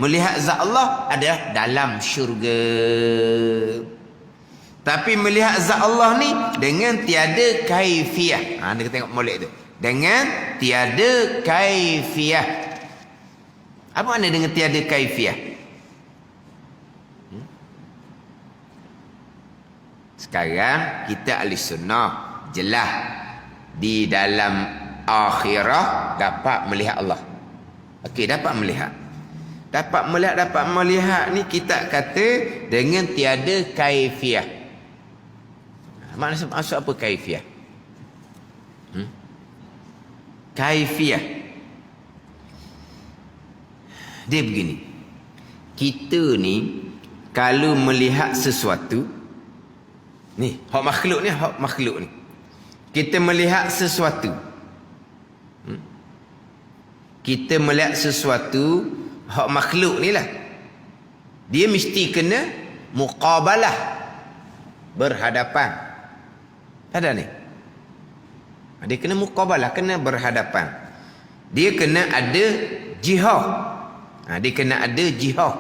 Melihat zat Allah adalah dalam syurga. Tapi melihat zat Allah ni dengan tiada kaifiyah. Anda tengok molek tu. Dengan tiada kaifiyah. Apa makna dengan tiada kaifiyah? Sekarang kita ahli sunnah jelas di dalam akhirah dapat melihat Allah. Okey, dapat melihat. Dapat melihat ni kita kata dengan tiada kaifiyah. Maksud apa kaifiyah? Kaifiyah. Dia begini. Kita ni kalau melihat sesuatu ni, hak makhluk ni. Kita melihat sesuatu. Kita melihat sesuatu hak makhluk ni lah. Dia mesti kena muqabalah, berhadapan. Ada ni. Dia kena muqabalah, kena berhadapan. Dia kena ada jihah. Dia kena ada jihah.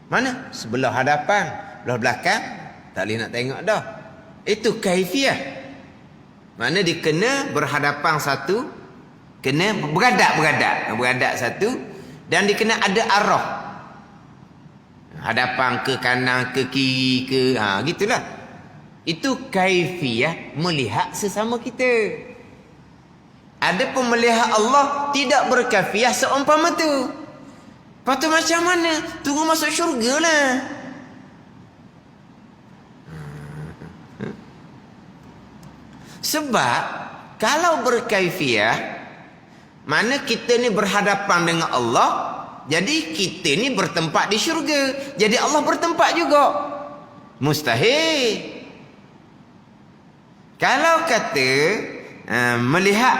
Mana? Sebelah hadapan, belah belakang tak boleh nak tengok dah. Itu kaifiyah. Mana dia kena berhadapan satu, kena beradab satu. Dan dia kena ada arah. Hadapan ke kanan ke kiri ke. Gitulah. Itu kaifiyah melihat sesama kita. Ada pun melihat Allah tidak berkaifiyah seumpama tu. Lepas tu macam mana? Tunggu masuk syurga lah. Sebab kalau berkaifiyah, mana kita ni berhadapan dengan Allah, jadi kita ni bertempat di syurga. Jadi Allah bertempat juga. Mustahil. Kalau kata melihat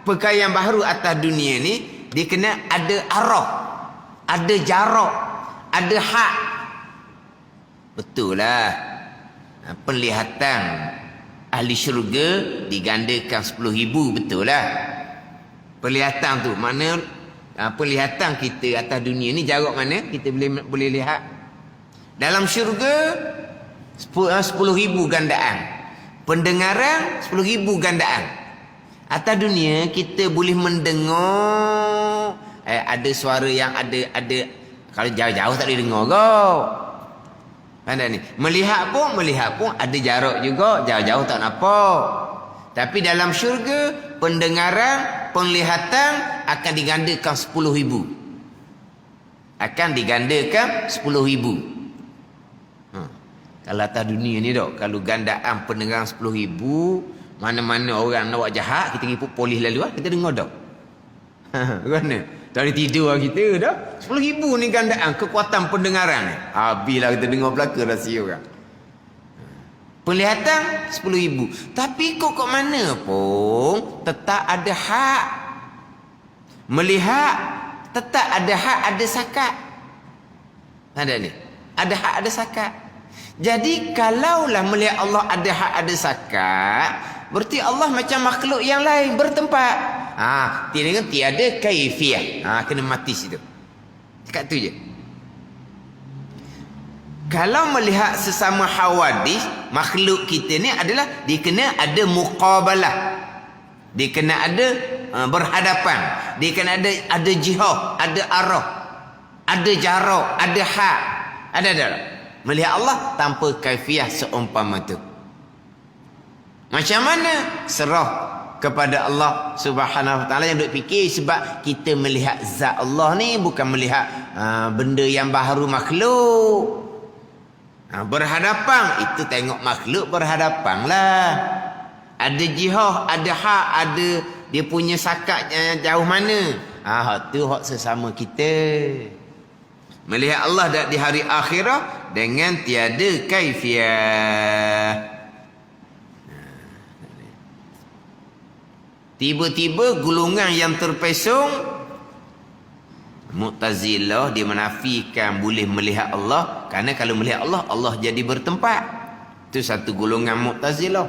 perkara yang baru atas dunia ni, dia kena ada arah, ada jarak, ada hak. Betul lah. Penglihatan ahli syurga digandakan 10,000, betul lah. Penglihatan tu mana penglihatan kita atas dunia ni jarak mana kita boleh lihat. Dalam syurga 10,000 gandaan. Pendengaran 10,000 gandaan. Atas dunia kita boleh mendengar ada suara yang ada kalau jauh-jauh tak boleh dengar kau. Anda ni melihat pun ada jarak juga, jauh-jauh tak nampak. Tapi dalam syurga pendengaran, penglihatan akan digandakan 10,000. Akan digandakan 10,000. Kalau atas dunia ni dok, kalau gandaan pendengaran 10,000, mana-mana orang nak buat jahat, kita pergi polis lalu kita dengar dok. Mana? Tak boleh tidur kita dah. 10,000 ni gandaan kekuatan pendengaran ni. Habislah kita dengar belaka rahsia orang. Penglihatan 10,000. Tapi kok mana pun tetap ada hak. Melihat tetap ada hak, ada sakat. Ada ni. Ada hak, ada sakat. Jadi kalaulah melihat Allah ada hak, ada sakat, berarti Allah macam makhluk yang lain bertempat. Tiada kaifiyah. Kena mati situ. Cakap tu je. Kalau melihat sesama hawadis, makhluk kita ni adalah dia kena ada muqabalah. Dia kena ada berhadapan. Dia kena ada jihad, ada arah, ada jarak, ada hak. Ada. Melihat Allah tanpa kaifiyah seumpama tu. Macam mana? Serah kepada Allah Subhanahu Wa Taala. Yang duk fikir sebab kita melihat zat Allah ni bukan melihat benda yang baharu makhluk. Berhadapan itu tengok makhluk berhadapan lah. Ada jihad, ada hak, ada dia punya sakat jauh mana. Hak tu hak sesama kita. Melihat Allah di hari akhirah dengan tiada kaifiyah. Tiba-tiba golongan yang terpesong Mu'tazilah, dia menafikan boleh melihat Allah, kerana kalau melihat Allah, Allah jadi bertempat. Itu satu golongan Mu'tazilah.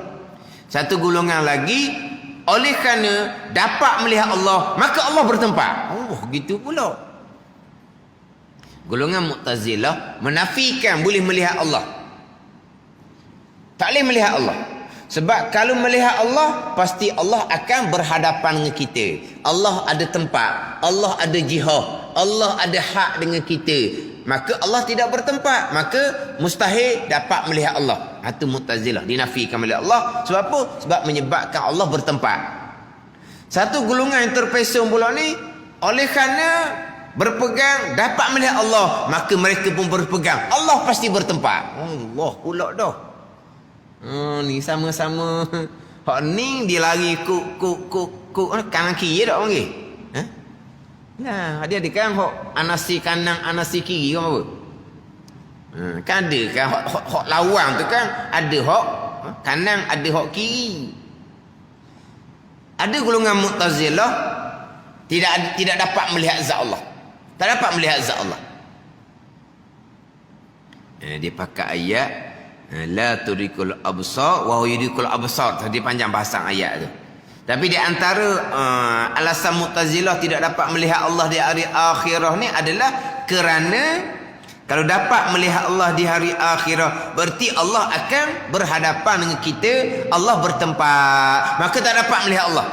Satu golongan lagi, oleh kerana dapat melihat Allah, maka Allah bertempat. Oh, gitu pula. Golongan Mu'tazilah menafikan boleh melihat Allah. Tak boleh melihat Allah. Sebab kalau melihat Allah, pasti Allah akan berhadapan dengan kita. Allah ada tempat, Allah ada jihah, Allah ada hak dengan kita. Maka Allah tidak bertempat, maka mustahil dapat melihat Allah. Itu Mu'tazilah, dinafikan melihat Allah. Sebab apa? Sebab menyebabkan Allah bertempat. Satu golongan yang terpesong pula ni, oleh kerana berpegang dapat melihat Allah, maka mereka pun berpegang Allah pasti bertempat. Allah pula dah. Ni sama-sama. Hak ni dia lari kuk kanan kiri dak panggil. Nah, dia ada kan hak anasi kanan anasi kiri kan apa? Kan ada kan hak lawan tu kan ada hak kanan ada hak kiri. Ada golongan Mu'tazilah tidak dapat melihat zat Allah. Tak dapat melihat zat Allah. Dia pakai ayat la tudrikul absar wa huwa yudrikul absar. Tadi panjang bahasa ayat tu. Tapi di antara alasan Mu'tazilah tidak dapat melihat Allah di hari akhirah ni adalah kerana kalau dapat melihat Allah di hari akhirah, berarti Allah akan berhadapan dengan kita, Allah bertempat, maka tak dapat melihat Allah.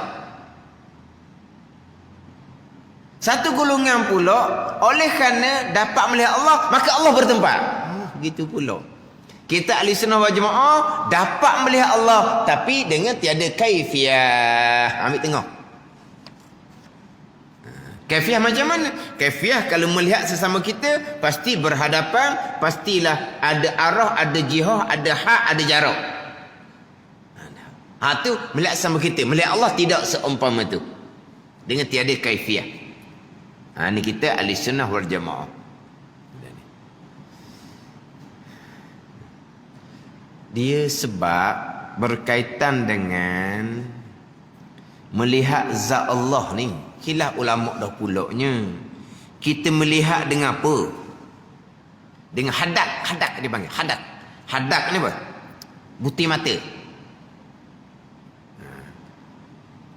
Satu golongan pula, oleh kerana dapat melihat Allah, maka Allah bertempat. Begitu pula. Kita ahli sunnah wal jamaah dapat melihat Allah, tapi dengan tiada kaifiah. Ambil tengok. Kaifiah macam mana? Kaifiah kalau melihat sesama kita, pasti berhadapan, pastilah ada arah, ada jihah, ada hak, ada jarak. Tu melihat sama kita. Melihat Allah tidak seumpama tu. Dengan tiada kaifiah. Ni kita ahli sunnah wal jamaah. Dia sebab berkaitan dengan melihat zat Allah ni. Khilaf ulama dah pulaknya. Kita melihat dengan apa? Dengan hadak. Hadak dia panggil. Hadak. Hadak ni apa? Butir mata.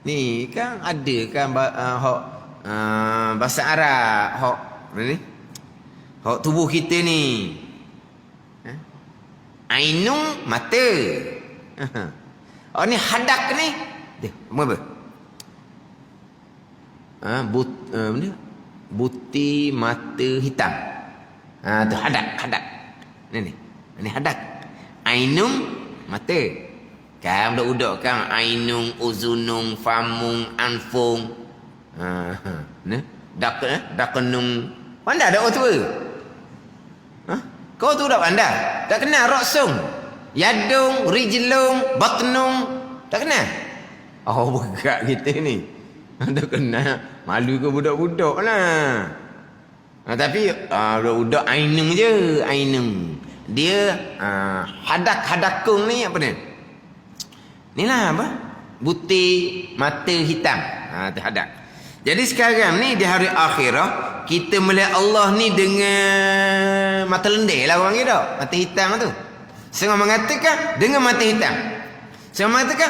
Ni kan ada kan bahasa Arab. Hak tubuh kita ni. Ainung mata. Ni hadak ni. Apa? Butir mata hitam. Tu hadak. Ni hadak. Ainung mata. Kan budak-budak kan ainung, uzunung, famung, anfung. Dakenung. Pandai dak tu? Kau tu dah pandai? Tak kenal raksung, yadung, rijlung, batnung. Tak kenal? Oh, berat kita ni. Tak kenal. Malu ke budak-budak lah. Tapi budak-budak ainung je. Ainung. Dia hadakung ni apa ni? Ni lah apa? Butir mata hitam. Hadak. Jadi sekarang ni di hari akhirah, kita melihat Allah ni dengan mata lendir lah orang kata. Mata hitam tu. Setengah mengatakan dengan mata hitam. Setengah mengatakan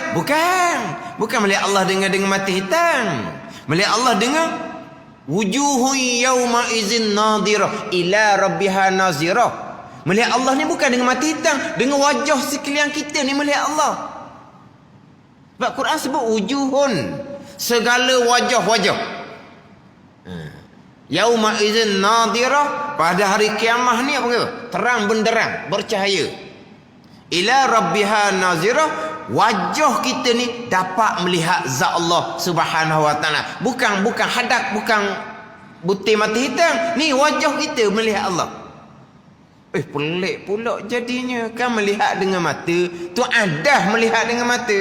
bukan melihat Allah dengan mata hitam. Melihat Allah dengan wujuhun yawma izin nadirah ila rabbiha nazirah. Melihat Allah ni bukan dengan mata hitam, dengan wajah sekalian kita ni melihat Allah. Sebab Quran sebut wujuhun, segala wajah-wajah. Yauma idzin nadirah, pada hari kiamah ni apa kata? Terang benderang, bercahaya. Ila rabbiha nazirah, wajah kita ni dapat melihat zat Allah Subhanahu wa taala. Bukan hadak, bukan butir mata hitam. Ni wajah kita melihat Allah. Pelik pula jadinya. Kan melihat dengan mata, tu adah melihat dengan mata.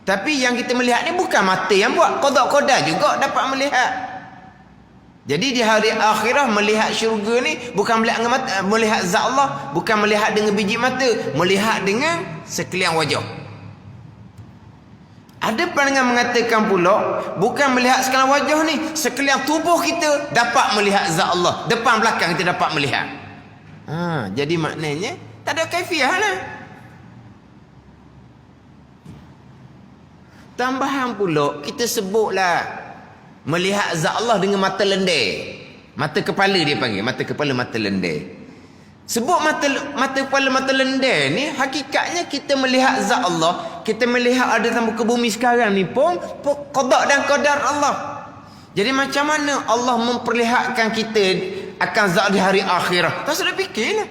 Tapi yang kita melihat ni bukan mata yang buat, qada juga dapat melihat. Jadi di hari akhirah melihat syurga ni bukan melihat dengan mata, melihat zat Allah, bukan melihat dengan biji mata, melihat dengan sekalian wajah. Ada pandangan mengatakan pula bukan melihat sekalian wajah ni, sekalian tubuh kita dapat melihat zat Allah, depan belakang kita dapat melihat. Jadi maknanya tak ada kaifiah lah. Tambahan pula kita sebutlah melihat zat Allah dengan mata lendir. Mata kepala dia panggil. Mata kepala, mata lendir. Sebut mata kepala, mata lendir ni, hakikatnya kita melihat zat Allah. Kita melihat ada dalam muka bumi sekarang ni pun qada dan qadar Allah. Jadi macam mana Allah memperlihatkan kita akan zat di hari akhirah? Tak sudah fikirlah.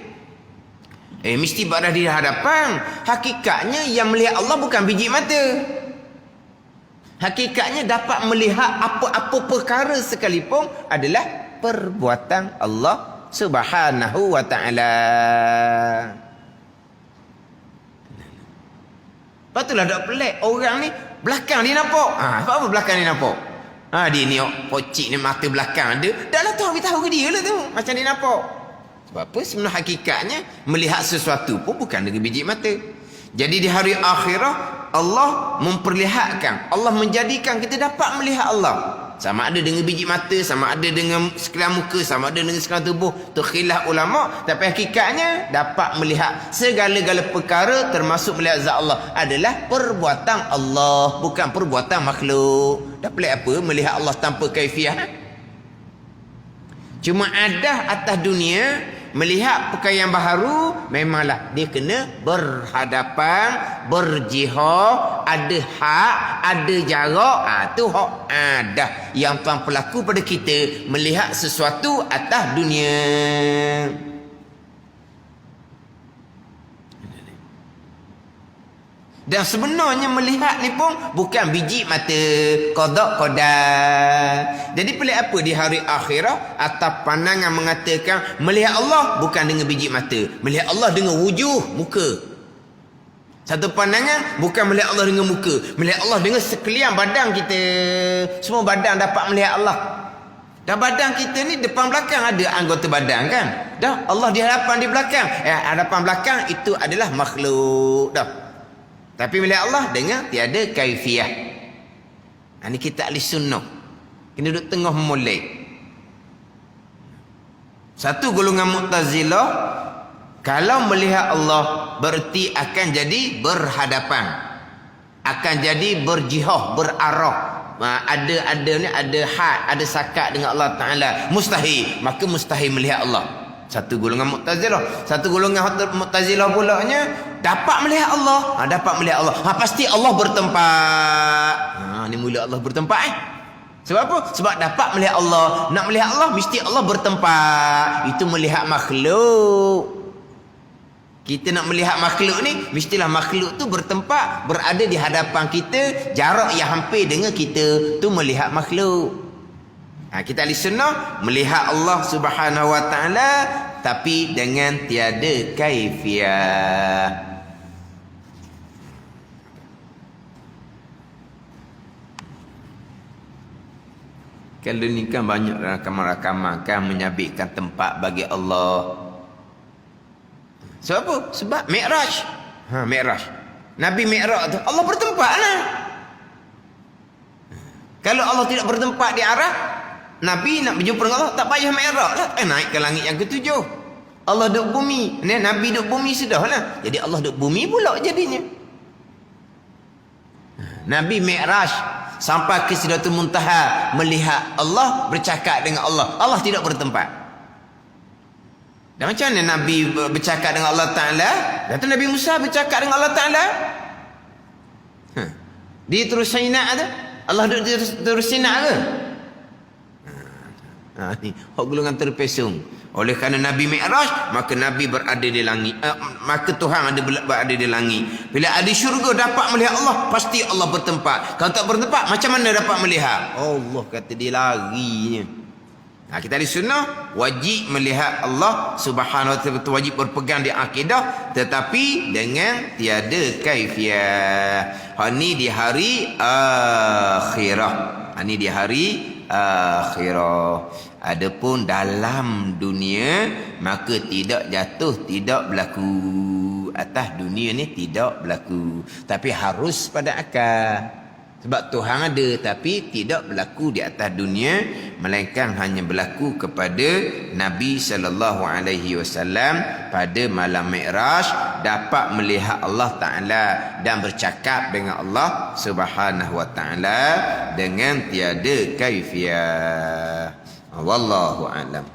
Mesti berada di hadapan. Hakikatnya yang melihat Allah bukan biji mata. Hakikatnya dapat melihat apa-apa perkara sekalipun adalah perbuatan Allah Subhanahu wa ta'ala. Patutlah tak pelik orang ni belakang dia nampak. Apa belakang dia nampak? Dia ni pocik ni mata belakang dia. Dah lah tahu ke dia lah tu. Macam dia nampak. Sebab apa? Sebenarnya hakikatnya melihat sesuatu pun bukan dengan biji mata. Jadi di hari akhirah Allah memperlihatkan, Allah menjadikan kita dapat melihat Allah. Sama ada dengan biji mata, sama ada dengan sekalian muka, sama ada dengan sekalian tubuh. Itu khilaf ulama. Tapi hakikatnya dapat melihat segala-gala perkara termasuk melihat zat Allah adalah perbuatan Allah, bukan perbuatan makhluk. Dah pelik apa melihat Allah tanpa kaifiah? Cuma ada atas dunia melihat perkara yang baharu, memanglah dia kena berhadapan, berjihad, ada hak, ada jarak. Tu hak ada yang tuan berlaku pada kita melihat sesuatu atas dunia. Dan sebenarnya melihat ni pun bukan biji mata, qada qadar. Jadi pelik apa di hari akhirat atas pandangan mengatakan melihat Allah bukan dengan biji mata, melihat Allah dengan wujud, muka. Satu pandangan bukan melihat Allah dengan muka, melihat Allah dengan sekalian badan kita. Semua badan dapat melihat Allah. Dan badan kita ni depan belakang ada anggota badan kan? Dah Allah di hadapan di belakang. Hadapan belakang itu adalah makhluk dah. Tapi melihat Allah dengan tiada kaifiah. Ini kita ahli sunnah. Kena duduk tengah memulai. Satu golongan Mu'tazilah, kalau melihat Allah berarti akan jadi berhadapan, akan jadi berjihad, berarah. Ada had, ada sakat dengan Allah Ta'ala. Mustahil. Maka mustahil melihat Allah. Satu golongan Mu'tazilah. Satu golongan Mu'tazilah pulaknya dapat melihat Allah. Dapat melihat Allah. Pasti Allah bertempat. Ni mula Allah bertempat Sebab apa? Sebab dapat melihat Allah. Nak melihat Allah mesti Allah bertempat. Itu melihat makhluk. Kita nak melihat makhluk ni, mestilah makhluk tu bertempat, berada di hadapan kita, jarak yang hampir dengan kita. Tu melihat makhluk. Kita ahli sunnah melihat Allah Subhanahu wa ta'ala tapi dengan tiada kaifiah. Kalau ni kan banyak rakaman-rakaman kan menyabitkan tempat bagi Allah. Sebab apa? Sebab Mi'raj. Mi'raj. Nabi Mi'raj tu Allah bertempat lah. Kalau Allah tidak bertempat di arah Nabi nak berjumpa dengan Allah, tak payah Mi'raj lah. Naik ke langit yang ketujuh. Allah duduk bumi. Nabi duduk bumi sudah lah. Jadi Allah duduk bumi pula jadinya. Nabi Mi'raj sampai ke Sidratul Muntaha melihat Allah, bercakap dengan Allah. Allah tidak bertempat. Dan macam mana Nabi bercakap dengan Allah Ta'ala? Dan tu Nabi Musa bercakap dengan Allah Ta'ala. Dia terus Sinai tu. Allah duduk terus Sinai ke? Ni hak golongan terpesong. Oleh kerana Nabi Mi'raj, maka Nabi berada di langit. Maka Tuhan berada di langit. Bila ada syurga dapat melihat Allah, pasti Allah bertempat. Kalau tak bertempat, macam mana dapat melihat? Allah kata dia larinya. Kita di sunnah wajib melihat Allah Subhanahu wa ta'ala, wajib berpegang di akidah, tetapi dengan tiada kaifiah. Ini di hari akhirah. Ini di hari akhirah. Adapun dalam dunia maka tidak jatuh, tidak berlaku. Atas dunia ni tidak berlaku, tapi harus pada akal. Sebab Tuhan ada tapi tidak berlaku di atas dunia, melainkan hanya berlaku kepada Nabi sallallahu alaihi wasallam pada malam Mi'raj, dapat melihat Allah Taala dan bercakap dengan Allah Subhanahu wa taala dengan tiada kaifiah. Wallahu a'lam.